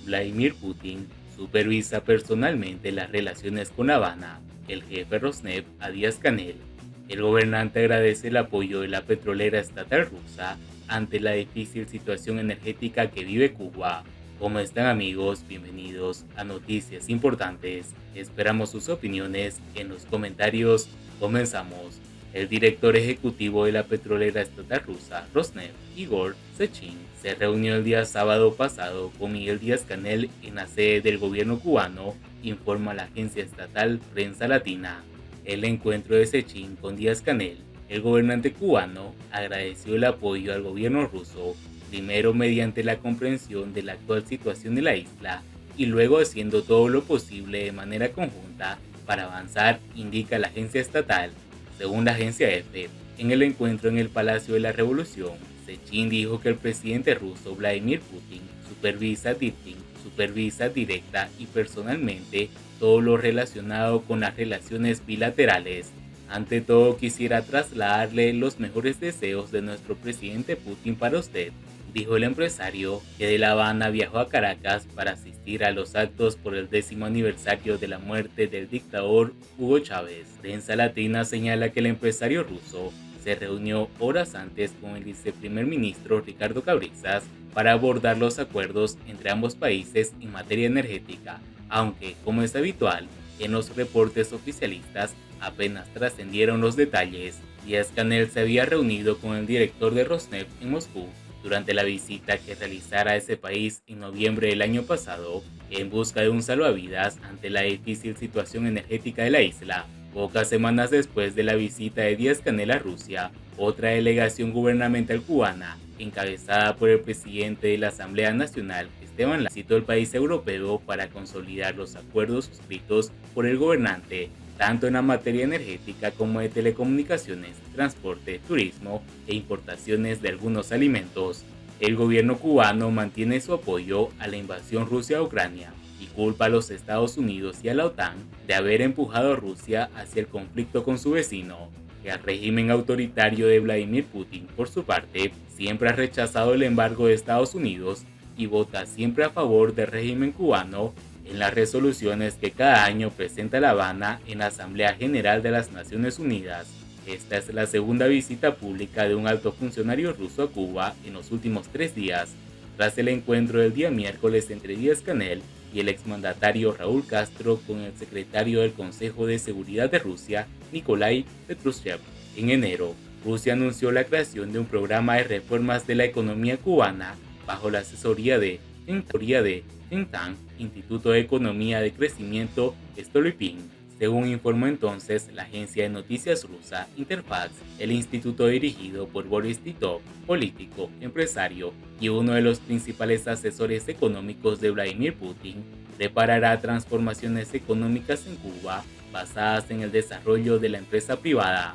Vladimir Putin supervisa personalmente las relaciones con La Habana. El jefe Rosneft a Díaz-Canel. El gobernante agradece el apoyo de la petrolera estatal rusa ante la difícil situación energética que vive Cuba. ¿Cómo están, amigos? Bienvenidos a Noticias Importantes. Esperamos sus opiniones en los comentarios. Comenzamos. El director ejecutivo de la petrolera estatal rusa, Rosneft, Igor Sechin, se reunió el día sábado pasado con Miguel Díaz-Canel en la sede del gobierno cubano, informa la agencia estatal Prensa Latina. El encuentro de Sechin con Díaz-Canel, el gobernante cubano, agradeció el apoyo al gobierno ruso, primero mediante la comprensión de la actual situación de la isla y luego haciendo todo lo posible de manera conjunta para avanzar, indica la agencia estatal. Según la agencia EFE, en el encuentro en el Palacio de la Revolución, Sechin dijo que el presidente ruso Vladimir Putin supervisa directa y personalmente todo lo relacionado con las relaciones bilaterales. Ante todo, quisiera trasladarle los mejores deseos de nuestro presidente Putin para usted, dijo el empresario, que de La Habana viajó a Caracas para asistir a los actos por el 10º aniversario de la muerte del dictador Hugo Chávez. Prensa Latina señala que el empresario ruso se reunió horas antes con el viceprimer ministro Ricardo Cabrizas para abordar los acuerdos entre ambos países en materia energética, aunque, como es habitual, en los reportes oficialistas apenas trascendieron los detalles. Díaz-Canel se había reunido con el director de Rosneft en Moscú durante la visita que realizara a ese país en noviembre del año pasado en busca de un salvavidas ante la difícil situación energética de la isla. Pocas semanas después de la visita de Díaz-Canel a Rusia, otra delegación gubernamental cubana, encabezada por el presidente de la Asamblea Nacional, Esteban Lara, visitó el país europeo para consolidar los acuerdos suscritos por el gobernante, tanto en la materia energética como de telecomunicaciones, transporte, turismo e importaciones de algunos alimentos. El gobierno cubano mantiene su apoyo a la invasión rusa a Ucrania y culpa a los Estados Unidos y a la OTAN de haber empujado a Rusia hacia el conflicto con su vecino. El régimen autoritario de Vladimir Putin, por su parte, siempre ha rechazado el embargo de Estados Unidos y vota siempre a favor del régimen cubano en las resoluciones que cada año presenta La Habana en la Asamblea General de las Naciones Unidas. Esta es la segunda visita pública de un alto funcionario ruso a Cuba en los últimos 3 días, tras el encuentro del día miércoles entre Díaz-Canel y el exmandatario Raúl Castro con el secretario del Consejo de Seguridad de Rusia, Nikolai Petrushev. En enero, Rusia anunció la creación de un programa de reformas de la economía cubana bajo la asesoría de think tank Instituto de Economía de Crecimiento Stolypin. Según informó entonces la agencia de noticias rusa Interfax, el instituto dirigido por Boris Titov, político, empresario y uno de los principales asesores económicos de Vladimir Putin, preparará transformaciones económicas en Cuba basadas en el desarrollo de la empresa privada.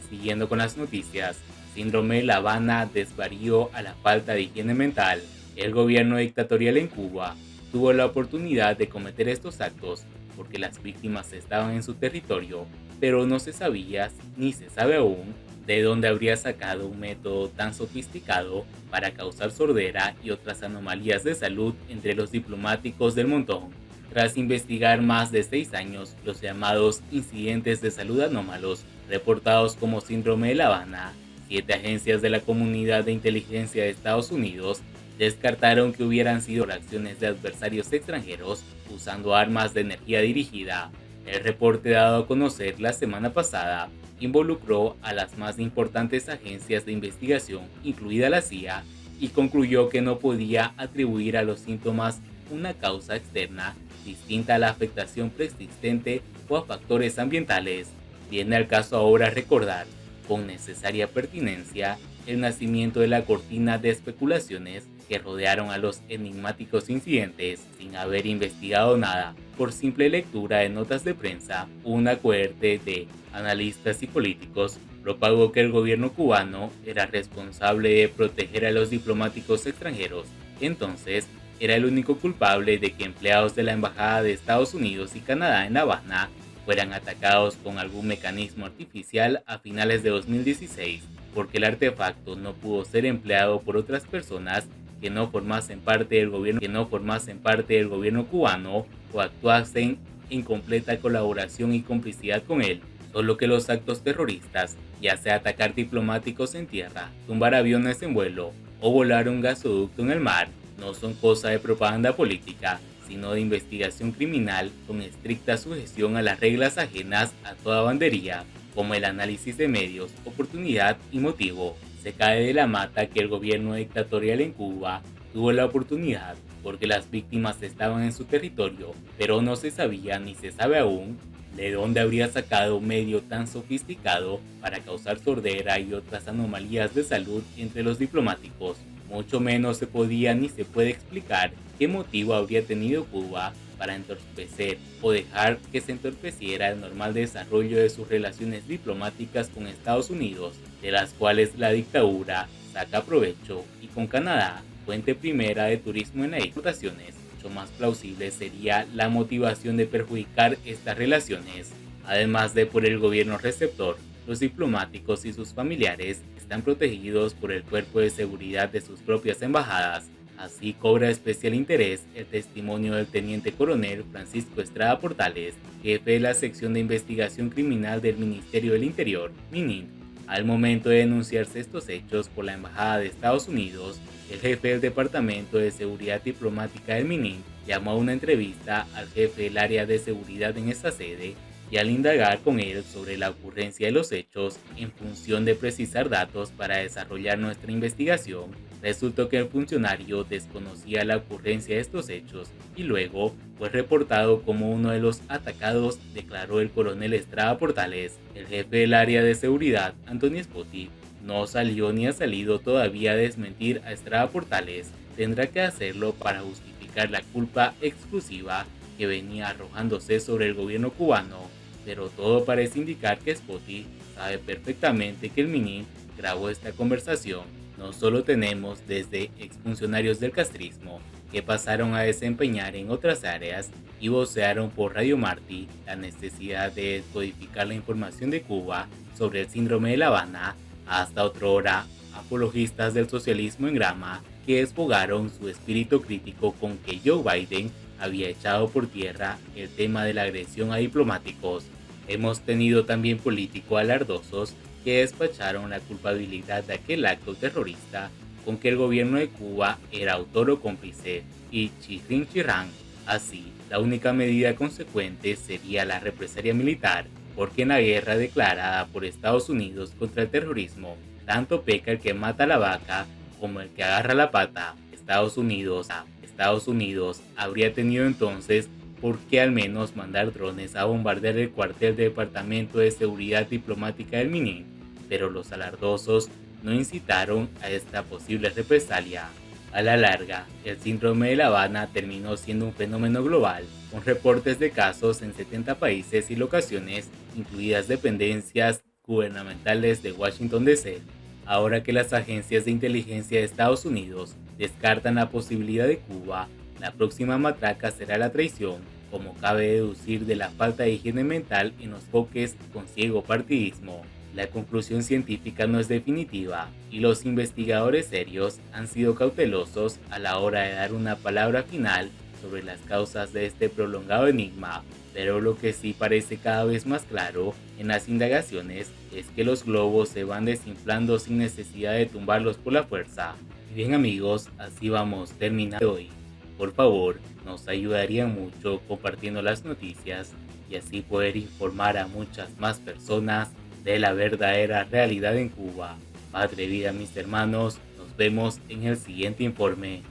Siguiendo con las noticias, síndrome de La Habana desvarío a la falta de higiene mental. El gobierno dictatorial en Cuba tuvo la oportunidad de cometer estos actos porque las víctimas estaban en su territorio, pero no se sabía, ni se sabe aún, de dónde habría sacado un método tan sofisticado para causar sordera y otras anomalías de salud entre los diplomáticos del montón. Tras investigar más de 6 años los llamados incidentes de salud anómalos reportados como síndrome de La Habana, 7 agencias de la Comunidad de Inteligencia de Estados Unidos descartaron que hubieran sido reacciones de adversarios extranjeros usando armas de energía dirigida. El reporte dado a conocer la semana pasada involucró a las más importantes agencias de investigación, incluida la CIA, y concluyó que no podía atribuir a los síntomas una causa externa distinta a la afectación preexistente o a factores ambientales. Viene al caso ahora recordar, con necesaria pertinencia, el nacimiento de la cortina de especulaciones que rodearon a los enigmáticos incidentes sin haber investigado nada. Por simple lectura de notas de prensa, una cohorte de analistas y políticos propagó que el gobierno cubano era responsable de proteger a los diplomáticos extranjeros. Entonces, era el único culpable de que empleados de la Embajada de Estados Unidos y Canadá en La Habana fueran atacados con algún mecanismo artificial a finales de 2016, porque el artefacto no pudo ser empleado por otras personas que no formasen parte del gobierno cubano o actuasen en completa colaboración y complicidad con él. Solo que los actos terroristas, ya sea atacar diplomáticos en tierra, tumbar aviones en vuelo o volar un gasoducto en el mar, no son cosa de propaganda política, sino de investigación criminal con estricta sujeción a las reglas ajenas a toda bandería, como el análisis de medios, oportunidad y motivo. Se cae de la mata que el gobierno dictatorial en Cuba tuvo la oportunidad porque las víctimas estaban en su territorio, pero no se sabía ni se sabe aún de dónde habría sacado un medio tan sofisticado para causar sordera y otras anomalías de salud entre los diplomáticos. Mucho menos se podía ni se puede explicar qué motivo habría tenido Cuba para entorpecer o dejar que se entorpeciera el normal desarrollo de sus relaciones diplomáticas con Estados Unidos, de las cuales la dictadura saca provecho, y con Canadá, fuente primera de turismo en las exportaciones. Mucho más plausible sería la motivación de perjudicar estas relaciones. Además de por el gobierno receptor, los diplomáticos y sus familiares están protegidos por el cuerpo de seguridad de sus propias embajadas. Así cobra especial interés el testimonio del teniente coronel Francisco Estrada Portales, jefe de la sección de investigación criminal del Ministerio del Interior, MININT. Al momento de denunciarse estos hechos por la Embajada de Estados Unidos, el jefe del Departamento de Seguridad Diplomática del MININT llamó a una entrevista al jefe del área de seguridad en esta sede, y al indagar con él sobre la ocurrencia de los hechos, en función de precisar datos para desarrollar nuestra investigación, resultó que el funcionario desconocía la ocurrencia de estos hechos y luego fue reportado como uno de los atacados, declaró el coronel Estrada Portales. El jefe del área de seguridad, Antonio Spotti, no salió ni ha salido todavía a desmentir a Estrada Portales. Tendrá que hacerlo para justificar la culpa exclusiva que venía arrojándose sobre el gobierno cubano, pero todo parece indicar que Spotti sabe perfectamente que el MININT grabó esta conversación. No solo tenemos desde exfuncionarios del castrismo que pasaron a desempeñar en otras áreas y vocearon por Radio Martí la necesidad de codificar la información de Cuba sobre el síndrome de La Habana, hasta otrora apologistas del socialismo en grama que desfogaron su espíritu crítico con que Joe Biden había echado por tierra el tema de la agresión a diplomáticos. Hemos tenido también políticos alardosos que despacharon la culpabilidad de aquel acto terrorista con que el gobierno de Cuba era autor o cómplice, y chirrin chirrán. Así, la única medida consecuente sería la represalia militar, porque en la guerra declarada por Estados Unidos contra el terrorismo, tanto peca el que mata la vaca como el que agarra la pata. Estados Unidos habría tenido entonces por qué al menos mandar drones a bombardear el cuartel del Departamento de Seguridad Diplomática del MININT, pero los alardosos no incitaron a esta posible represalia. A la larga, el síndrome de La Habana terminó siendo un fenómeno global, con reportes de casos en 70 países y locaciones, incluidas dependencias gubernamentales de Washington DC. Ahora que las agencias de inteligencia de Estados Unidos descartan la posibilidad de Cuba, la próxima matraca será la traición, como cabe deducir de la falta de higiene mental en los foques con ciego partidismo. La conclusión científica no es definitiva y los investigadores serios han sido cautelosos a la hora de dar una palabra final sobre las causas de este prolongado enigma, pero lo que sí parece cada vez más claro en las indagaciones es que los globos se van desinflando sin necesidad de tumbarlos por la fuerza. Y bien amigos, así vamos terminando hoy. Por favor, nos ayudaría mucho compartiendo las noticias y así poder informar a muchas más personas de la verdadera realidad en Cuba. Padre vida mis hermanos, nos vemos en el siguiente informe.